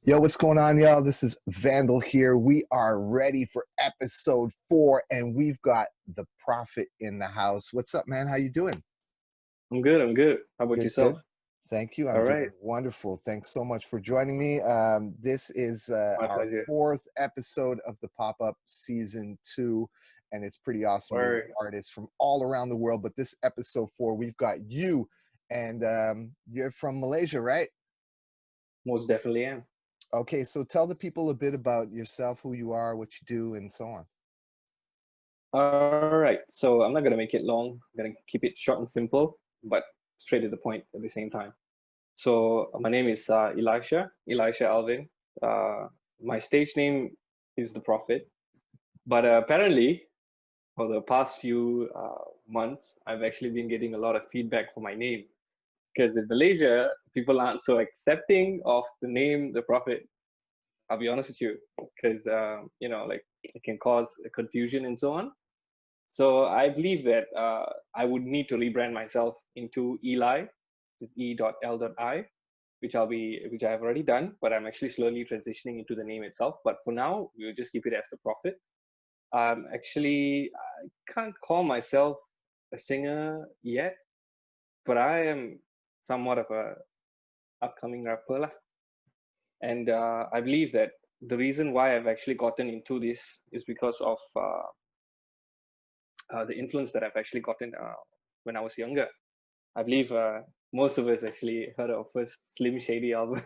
Yo, what's going on, y'all? This is Vandal here. We are ready for episode 4, and we've got the Prophet in the house. What's up, man? How you doing? I'm good. I'm good. How about Good, yourself? good. Thank you. I'm All right. doing wonderful. Thanks so much for joining me. This is My our pleasure. 4th episode of the Pop-Up Season 2, and it's pretty awesome. We have Word. artists from all around the world, but this episode 4, we've got you, and you're from Malaysia, right? Most definitely am. Okay, so tell the people a bit about yourself, who you are, what you do, and so on. All right. So I'm not gonna make it long. I'm gonna keep it short and simple, but straight to the point at the same time. So my name is Elisha Alvin. Uh, my stage name is the Prophet, but apparently for the past few months, I've actually been getting a lot of feedback for my name because in Malaysia, people aren't so accepting of the name the Prophet. I'll be honest with you, because like it can cause confusion and so on. So I believe that I would need to rebrand myself into E.L.I, which is E.L.I, which I have already done, but I'm actually slowly transitioning into the name itself. But for now, we'll just keep it as the Prophet. I can't call myself a singer yet, but I am somewhat of a upcoming rapper lah. And I believe that the reason why I've actually gotten into this is because of the influence that I've actually gotten when I was younger. I believe most of us actually heard of first Slim Shady album,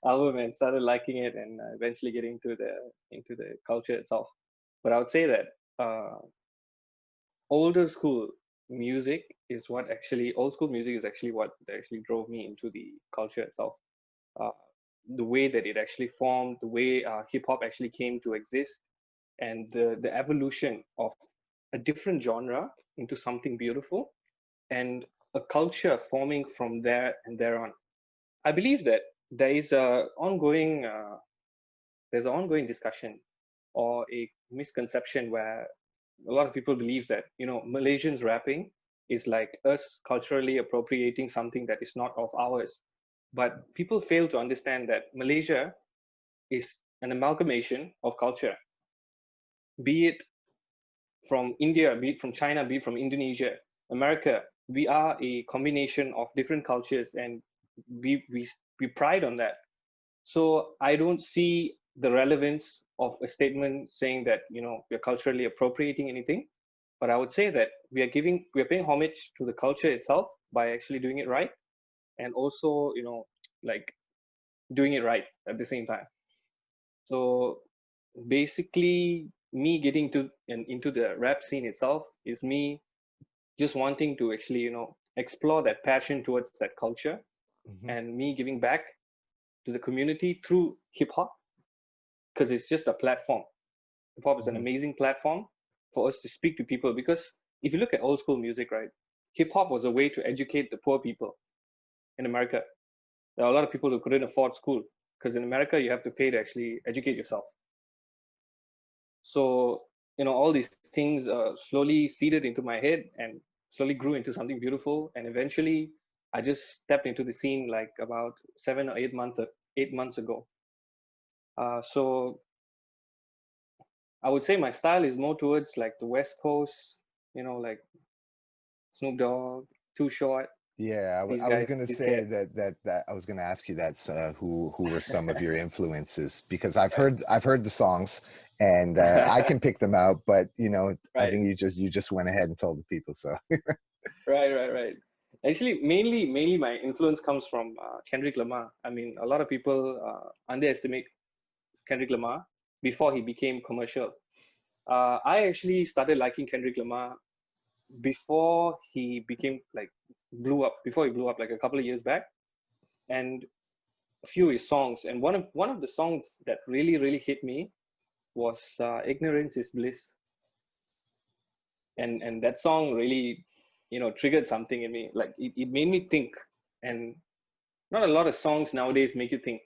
album and started liking it, and eventually getting into the culture itself. But I would say that older school music is what actually old school music is actually what actually drove me into the culture itself. Uh, the way that it actually formed, the way hip hop actually came to exist, and the evolution of a different genre into something beautiful, and a culture forming from there and there on. I believe that there is a ongoing there's an ongoing discussion or a misconception where a lot of people believe that Malaysians rapping is like us culturally appropriating something that is not of ours. But people fail to understand that Malaysia is an amalgamation of culture, be it from India, be it from China, be it from Indonesia, America. We are a combination of different cultures, and we pride on that. So I don't see the relevance of a statement saying that we're culturally appropriating anything, but I would say that we are paying homage to the culture itself by actually doing it right, and also like doing it right at the same time. So basically, me getting to and into the rap scene itself is me just wanting to actually explore that passion towards that culture, Mm-hmm. and me giving back to the community through hip hop, because it's just a platform. Hip hop is an Mm-hmm. amazing platform for us to speak to people, because if you look at old school music, right, hip hop was a way to educate the poor people in America. There are a lot of people who couldn't afford school, because in America you have to pay to actually educate yourself. So all these things slowly seeded into my head and slowly grew into something beautiful, and eventually I just stepped into the scene like about 7 or 8 months ago. So I would say my style is more towards like the West Coast, like Snoop Dogg, Too Short, Yeah, these I was guys, gonna these say cats. that I was gonna ask you that's who were some of your influences, because Right. I've heard the songs, and I can pick them out, but I Right, think you just went ahead and told the people. So right. Actually, mainly my influence comes from Kendrick Lamar. I mean, a lot of people underestimate Kendrick Lamar before he became commercial. I actually started liking Kendrick Lamar before he became like before he blew up like a couple of years back, and a few of his songs. And one of the songs that really hit me was "Ignorance Is Bliss," and that song really triggered something in me. Like it made me think, and not a lot of songs nowadays make you think.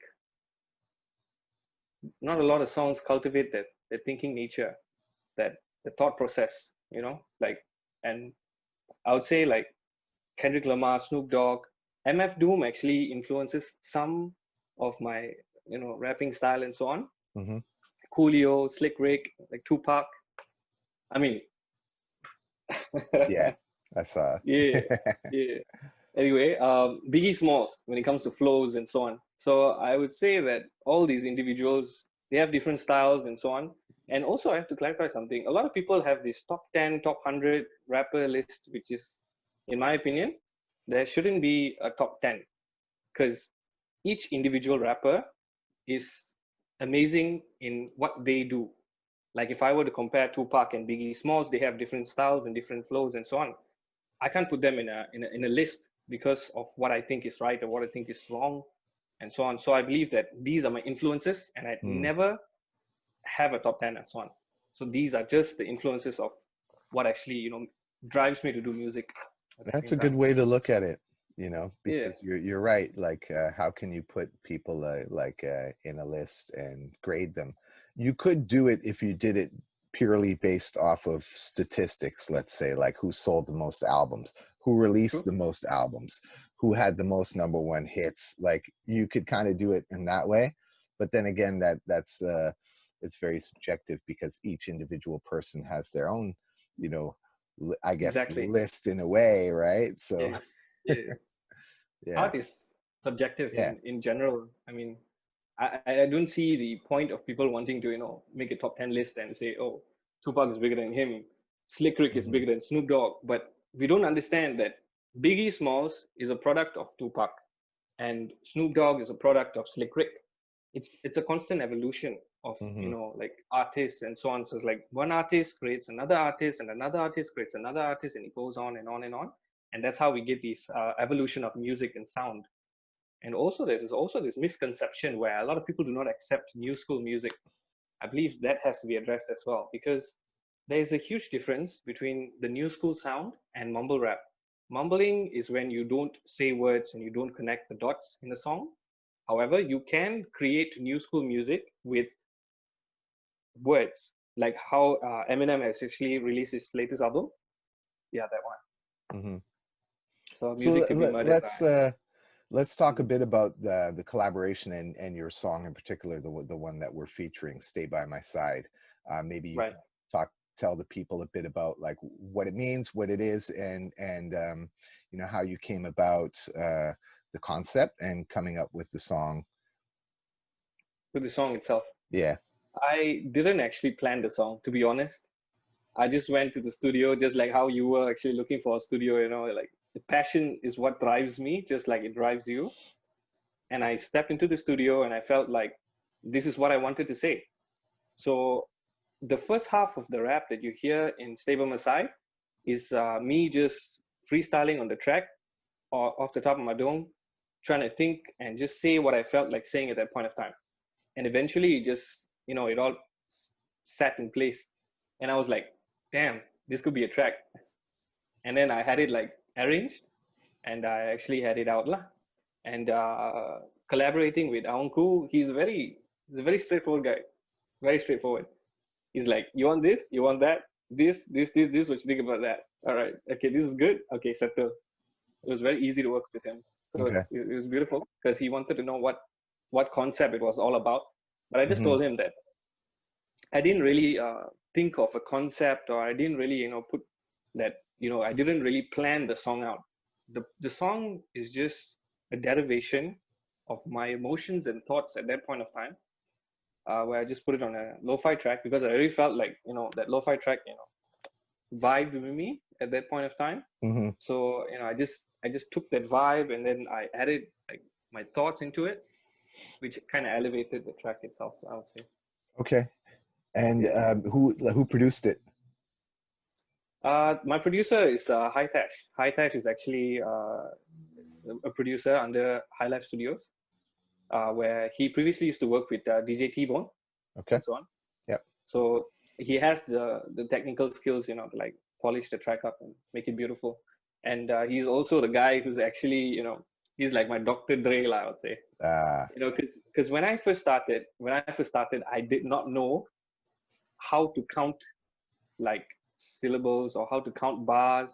Not a lot of songs cultivate that thinking nature, that the thought process, like. And I would say like Kendrick Lamar, Snoop Dogg, MF Doom actually influences some of my, rapping style and so on. Hmm. Coolio, Slick Rick, like Tupac. I mean, Yeah, I saw. yeah, yeah. Anyway, Biggie Smalls when it comes to flows and so on. So I would say that all these individuals, they have different styles and so on. And also, I have to clarify something. A lot of people have this top 10, top 100 rapper list, which is, in my opinion, there shouldn't be a top 10, because each individual rapper is amazing in what they do. Like if I were to compare Tupac and Biggie Smalls, they have different styles and different flows and so on. I can't put them in a list because of what I think is right or what I think is wrong and so on. So I believe that these are my influences, and I'd Mm. never have a top 10 and so on. So these are just the influences of what actually, drives me to do music at the That's same a good time. way to look at it, Yeah, because you're right. Like, how can you put people in a list and grade them? You could do it if you did it purely based off of statistics, let's say, like who sold the most albums, who released true. the most albums, who had the most #1 hits. Like you could kind of do it in that way. But then again, that's it's very subjective because each individual person has their own, you know, I guess, Exactly. list in a way, right? So Yeah. Yeah. yeah, Art is subjective yeah. in general. I mean, I don't see the point of people wanting to, make a top 10 list and say, oh, Tupac is bigger than him, Slick Rick is Hmm. bigger than Snoop Dogg. But we don't understand that Biggie Smalls is a product of Tupac and Snoop Dogg is a product of Slick Rick. It's a constant evolution of, Hmm. like artists and so on. So it's like one artist creates another artist and another artist creates another artist, and it goes on and on and on. And that's how we get this evolution of music and sound. And also, there's also this misconception where a lot of people do not accept new school music. I believe that has to be addressed as well, because there is a huge difference between the new school sound and mumble rap. Mumbling is when you don't say words and you don't connect the dots in a song. However, you can create new school music with words, like how Eminem has actually released his latest album. Yeah, that one. Hmm. So So music to be murdered by. let's talk a Mhm. bit about the collaboration and your song in particular, the one that we're featuring, "Stay by My Side." Maybe you Right. can tell the people a bit about like what it means, what it is, and how you came about the concept and coming up with the song. With the song itself. Yeah. I didn't actually plan the song, to be honest. I just went to the studio, just like how you were actually looking for a studio, like the passion is what drives me, just like it drives you. And I stepped into the studio and I felt like this is what I wanted to say. So the first half of the rap that you hear in Stay By My Side is me just freestyling on the track or off the top of my dome, trying to think and just say what I felt like saying at that point of time. And eventually it just, it all sat in place. And I was like, damn, this could be a track. And then I had it like arranged, and I actually had it out lah. And collaborating with Awgku, he's a very straightforward guy, very straightforward. He's like, you want this, you want that, this. What you think about that? All right, okay, this is good. Okay, settle. It was very easy to work with him. So Okay. it was beautiful because he wanted to know what concept it was all about. But I just Hmm. told him that I didn't really think of a concept, or I didn't really, put that, I didn't really plan the song out. The song is just a derivation of my emotions and thoughts at that point of time, where I just put it on a lo-fi track because I really felt like, that lo-fi track, vibed with me at that point of time. Hmm. So, I just took that vibe and then I added like my thoughts into it, which kind of elevated the track itself, I would say. Okay. And Yeah. who produced it? My producer is High Tash. High Tash is actually a producer under High Life Studios, where he previously used to work with DJ T-Bone Okay. and so on. Yep. So he has the technical skills, to like polish the track up and make it beautiful. And he's also the guy who's actually, he's like my Dr. Dre, I would say. Because when I first started, I did not know how to count like syllables or how to count bars.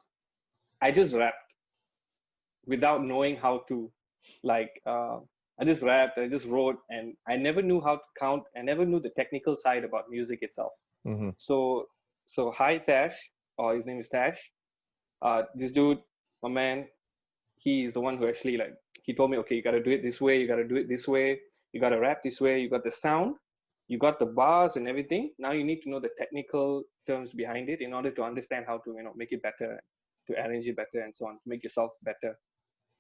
I just rapped without knowing how to like I just rapped, I just wrote, and I never knew how to count. I never knew the technical side about music itself. Mm-hmm. So, so hi Tash, or his name is Tash. This dude, my man, he is the one who actually like he told me, okay, you gotta do it this way, you gotta do it this way, you gotta rap this way, you got the sound, you got the bars and everything. Now you need to know the technical terms behind it in order to understand how to make it better, to arrange it better, and so on, to make yourself better.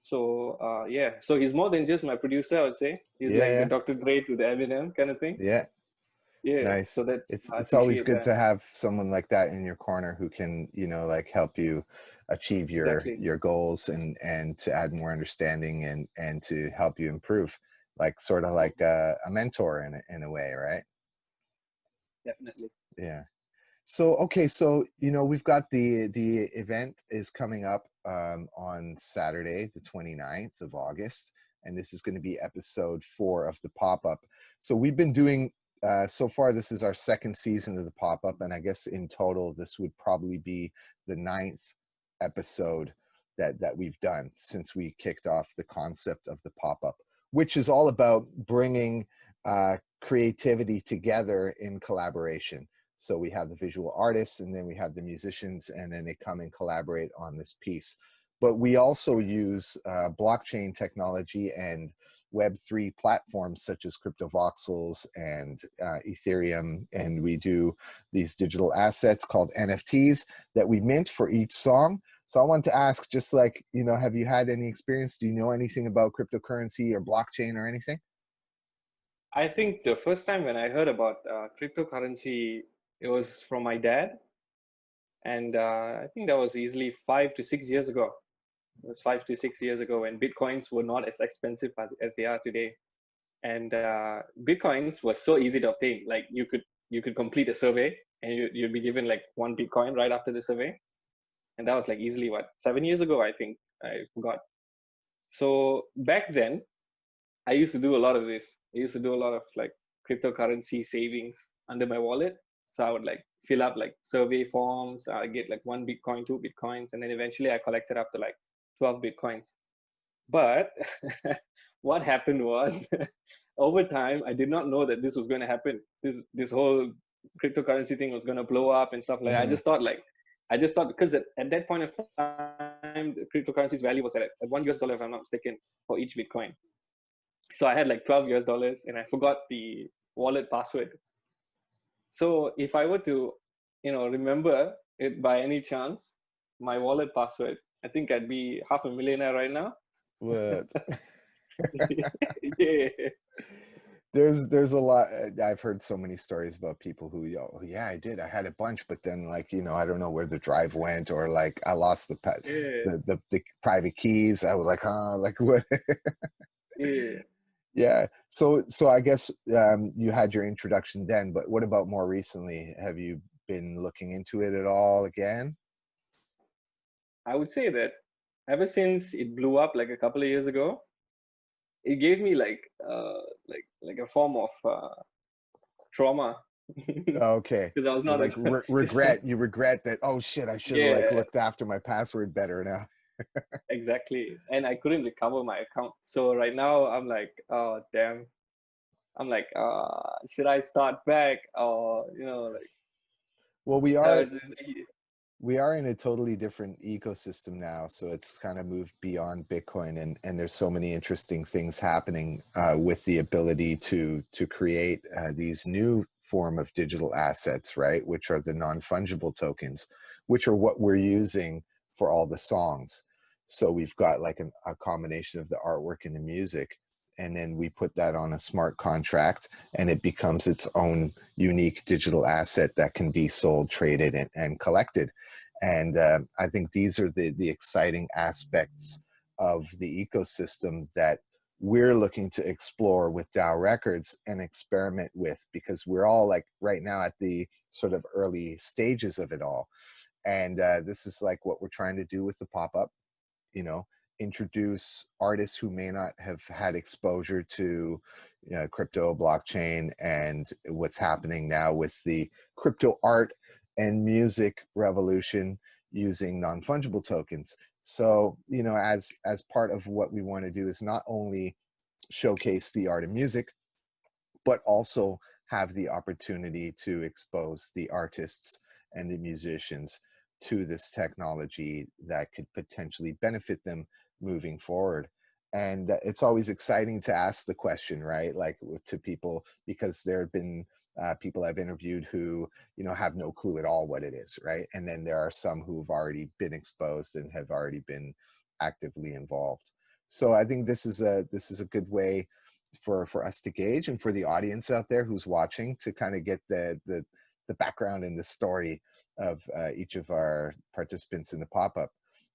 So yeah, so he's more than just my producer, I would say. He's Yeah, like the yeah, Dr. Dre to the Eminem kind of thing. yeah. Yeah, so Nice. that's I It's always appreciate good that. to have someone like that in your corner who can, like help you achieve Exactly. your goals and to add more understanding and to help you improve. Like sort of like a mentor in a way, right? Definitely. Yeah. So okay, so we've got the event is coming up on Saturday, the 29th of August, and this is going to be episode 4 of the pop-up. So we've been doing so far, this is our second season of the pop-up, and I guess in total this would probably be the 9th episode that we've done since we kicked off the concept of the pop-up, which is all about bringing creativity together in collaboration. So we have the visual artists, and then we have the musicians, and then they come and collaborate on this piece. But we also use blockchain technology and Web3 platforms such as CryptoVoxels and Ethereum, and we do these digital assets called NFTs that we mint for each song. So I want to ask, just like, have you had any experience? Do you know anything about cryptocurrency or blockchain or anything? I think the first time when I heard about cryptocurrency, it was from my dad, and I think that was easily 5 to 6 years ago. It was 5 to 6 years ago when bitcoins were not as expensive as they are today, and bitcoins were so easy to obtain. Like you could complete a survey, and you'd be given like one bitcoin right after the survey, and that was like easily what 7 years ago, I think. I forgot. So back then, I used to do a lot of this. I used to do a lot of like cryptocurrency savings under my wallet. So I would like fill up like survey forms. I get like 1 Bitcoin, 2 Bitcoins, and then eventually I collected up to like 12 Bitcoins. But what happened was, over time, I did not know that this was going to happen. This whole cryptocurrency thing was going to blow up and stuff like that. Mm-hmm. I just thought because at that point of time, the cryptocurrency's value was at $1 if I'm not mistaken for each Bitcoin. So I had like $12 and I forgot the wallet password. So if I were to, remember it by any chance, my wallet password, I think I'd be half a millionaire right now. What? Yeah, There's a lot. I've heard so many stories about people who, oh yeah, I did, I had a bunch, but then like, I don't know where the drive went, or like I lost the pet yeah, the private keys. I was like, like what? yeah. Yeah, so I guess you had your introduction then, but what about more recently? Have you been looking into it at all again? I would say that ever since it blew up like a couple of years ago, it gave me like a form of trauma Okay, because I was so not like a, regret, you regret that, oh shit, I should have like yeah, looked after my password better now. exactly. And I couldn't recover my account. So right now I'm like, oh damn. I'm like, should I start back or like Well, uh, it's- it's- we are in a totally different ecosystem now, so it's kind of moved beyond Bitcoin, and there's so many interesting things happening with the ability to create these new form of digital assets, right, which are the non-fungible tokens, which are what we're using for all the songs. So we've got like a combination of the artwork and the music, and then we put that on a smart contract, and it becomes its own unique digital asset that can be sold, traded, and collected. And I think these are the exciting aspects of the ecosystem that we're looking to explore with DAO Records and experiment with, because we're all like right now at the sort of early stages of it all. And this is like what we're trying to do with the pop-up, you know, introduce artists who may not have had exposure to crypto, blockchain, and what's happening now with the crypto art and music revolution using non-fungible tokens. So as part of what we want to do is not only showcase the art of music, but also have the opportunity to expose the artists and the musicians to this technology that could potentially benefit them moving forward. And it's always exciting to ask the question, right? Like to people, because there have been people I've interviewed who, have no clue at all what it is, right? And then there are some who've already been exposed and have already been actively involved. So I think this is a good way for us to gauge, and for the audience out there who's watching to kind of get the background and the story of each of our participants in the pop-up.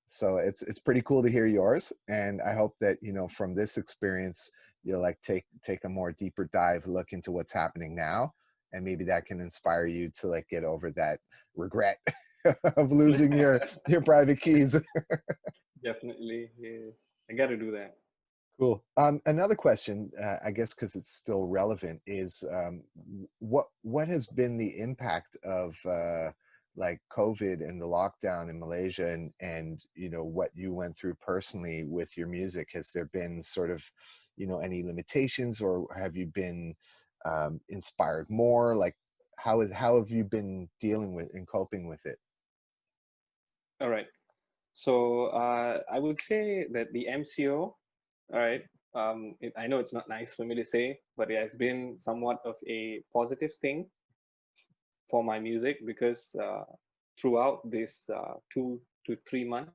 So it's pretty cool to hear yours, and I hope that from this experience you'll like take a more deeper dive look into what's happening now, and maybe that can inspire you to like get over that regret of losing your private keys. Definitely, yeah. I got to do that. Cool. Another question, I guess, because it's still relevant, is what has been the impact of like COVID and the lockdown in Malaysia, and what you went through personally with your music? Has there been sort of any limitations, or have you been inspired more? Like, how have you been dealing with and coping with it? All right. So I would say that the MCO, all right, I know it's not nice for me to say, but it has been somewhat of a positive thing for my music, because throughout this 2 to 3 months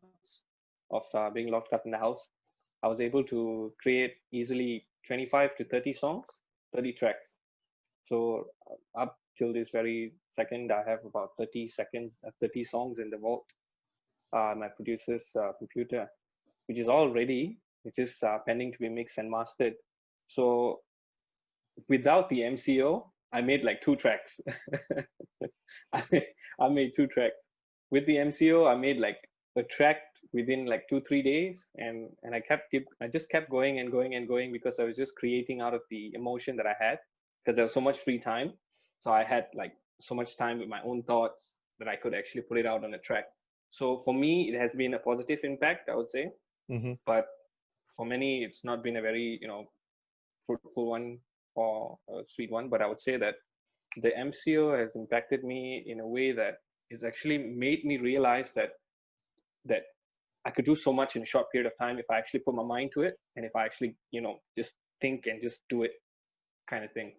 of being locked up in the house, I was able to create easily 25 to 30 songs, 30 tracks. So up till this very second, I have about 30 songs in the vault, my producer's computer, which is all ready, which is pending to be mixed and mastered. So without the MCO, I made like 2 tracks. I made, I made 2 tracks. With the MCO, I made like a track within like 2 3 days, and I just kept going and going and going, because I was just creating out of the emotion that I had, because there was so much free time. So I had like so much time with my own thoughts that I could actually put it out on a track. So for me, it has been a positive impact, I would say. Hmm. But for many, it's not been a very fruitful one or a sweet one. But I would say that the MCO has impacted me in a way that has actually made me realize that I could do so much in a short period of time if I actually put my mind to it, and if I actually just think and just do it, kind of thing.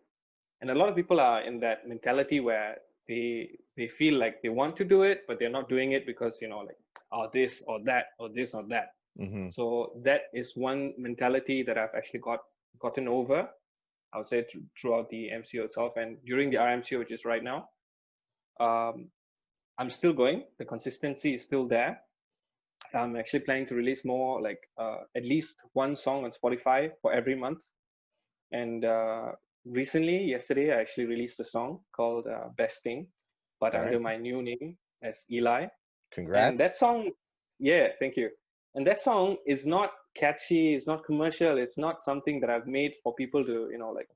And a lot of people are in that mentality where they feel like they want to do it, but they're not doing it because like, oh, this or that or this or that. Hmm. So that is one mentality that I've actually gotten over, I would say, throughout the MCO itself, and during the RMCO, which is right now. um, I'm still going. The consistency is still there. I'm actually planning to release more, like at least one song on Spotify for every month. And recently, yesterday, I actually released a song called Best Thing, but All right. under my new name as E.L.I. And Congrats. that song, yeah, thank you. And that song is not catchy, it's not commercial, it's not something that I've made for people to, like,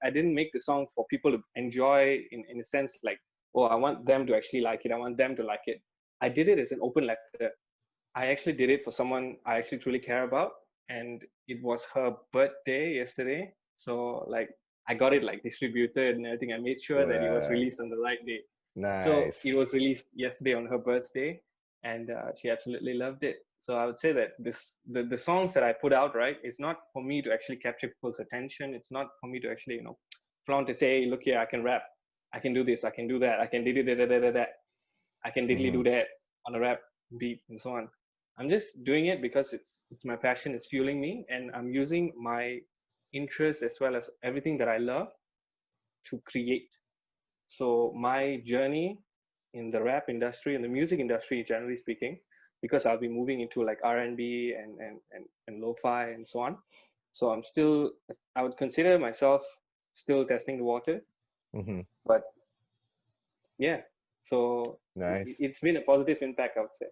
I didn't make the song for people to enjoy in a sense like, oh, I want them to actually like it. I want them to like it. I did it as an open letter. I actually did it for someone I actually truly care about. And it was her birthday yesterday. So like I got it like distributed and everything. I made sure that it was Well, released on the right day. So nice. it was released yesterday on her birthday, and she absolutely loved it. So I would say that the songs that I put out, right, it's not for me to actually capture people's attention. It's not for me to actually flaunt to say, hey, look here, I can rap, I can do this, I can do that, I can diddly that, I can diddly Hmm. do that on a rap beat and so on. I'm just doing it because it's my passion, it's fueling me, and I'm using my interest as well as everything that I love to create. So my journey in the rap industry and the music industry, generally speaking, because I'll be moving into like R&B and lo-fi and so on. So I'm still, I would consider myself still testing the waters, Hmm. but yeah. So Nice. it's been a positive impact, I would say.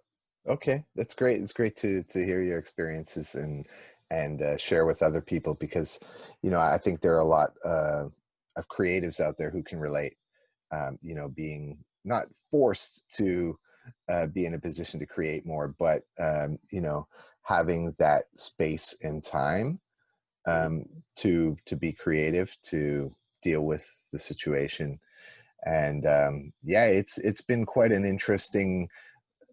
Okay, that's great. It's great to hear your experiences and share with other people, because I think there are a lot of creatives out there who can relate. Being not forced to be in a position to create more, but having that space and time to be creative, to deal with the situation. And yeah, it's been quite an interesting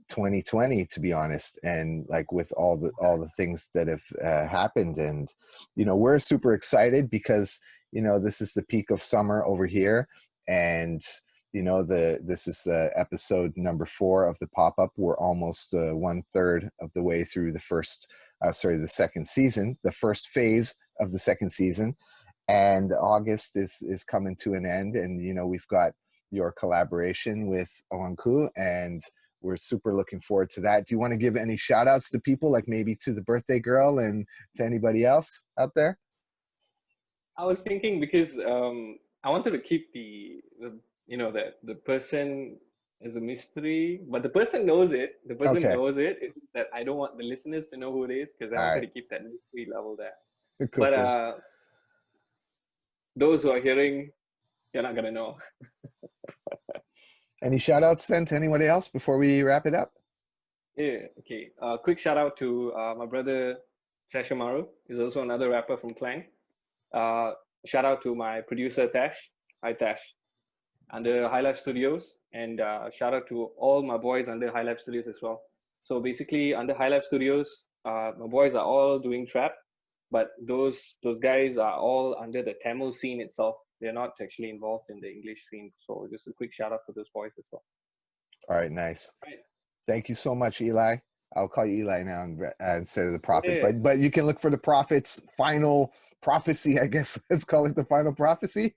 2020, to be honest, and like with all the things that have happened. And we're super excited because this is the peak of summer over here. And this is episode number 4 of the pop-up. We're almost 1/3 of the way through the second season, the first phase of the second season. And August is coming to an end, and we've got your collaboration with Awgku, and we're super looking forward to that. Do you want to give any shout outs to people, like maybe to the birthday girl and to anybody else out there? I was thinking because I wanted to keep the person as a mystery, but the person knows it. The person Okay. knows it. It's just that I don't want the listeners to know who it is because I All wanted right. to keep that mystery level there. Cool, But cool. those who are hearing, you're not gonna know. Any shout outs then to anybody else before we wrap it up? Yeah. Okay. Quick shout out to my brother Sashamaru. He's also another rapper from Clang. Uh, Shout out to my producer Tash. Hi Tash. Under High Life Studios, and shout out to all my boys under High Life Studios as well. So basically, under High Life Studios, my boys are all doing trap, but those guys are all under the Tamil scene itself. They're not actually involved in the English scene. So just a quick shout out to those boys as well. All right, nice. Right. Thank you so much, Eli. I'll call you Eli now instead of the prophet. Yeah. But you can look for the prophet's final prophecy, I guess. Let's call it the final prophecy.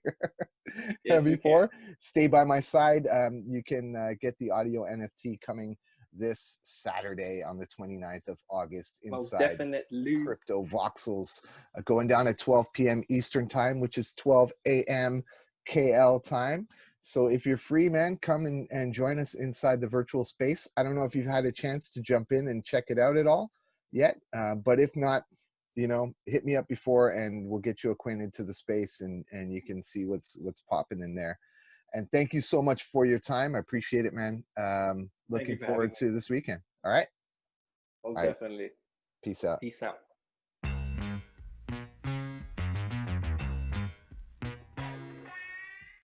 Yes, we can. Before, stay by my side. You can get the audio NFT coming this Saturday on the 29th of August Most inside definitely. Crypto Voxels, going down at 12 p.m. Eastern time, which is 12 a.m. KL time. So if you're free, man, come and join us inside the virtual space. I don't know if you've had a chance to jump in and check it out at all yet, but if not, hit me up before and we'll get you acquainted to the space, and you can see what's popping in there. And thank you so much for your time. I appreciate it, man. Thank you Looking for having forward me. to this weekend. All right. Most All right. definitely. Peace out. Peace out.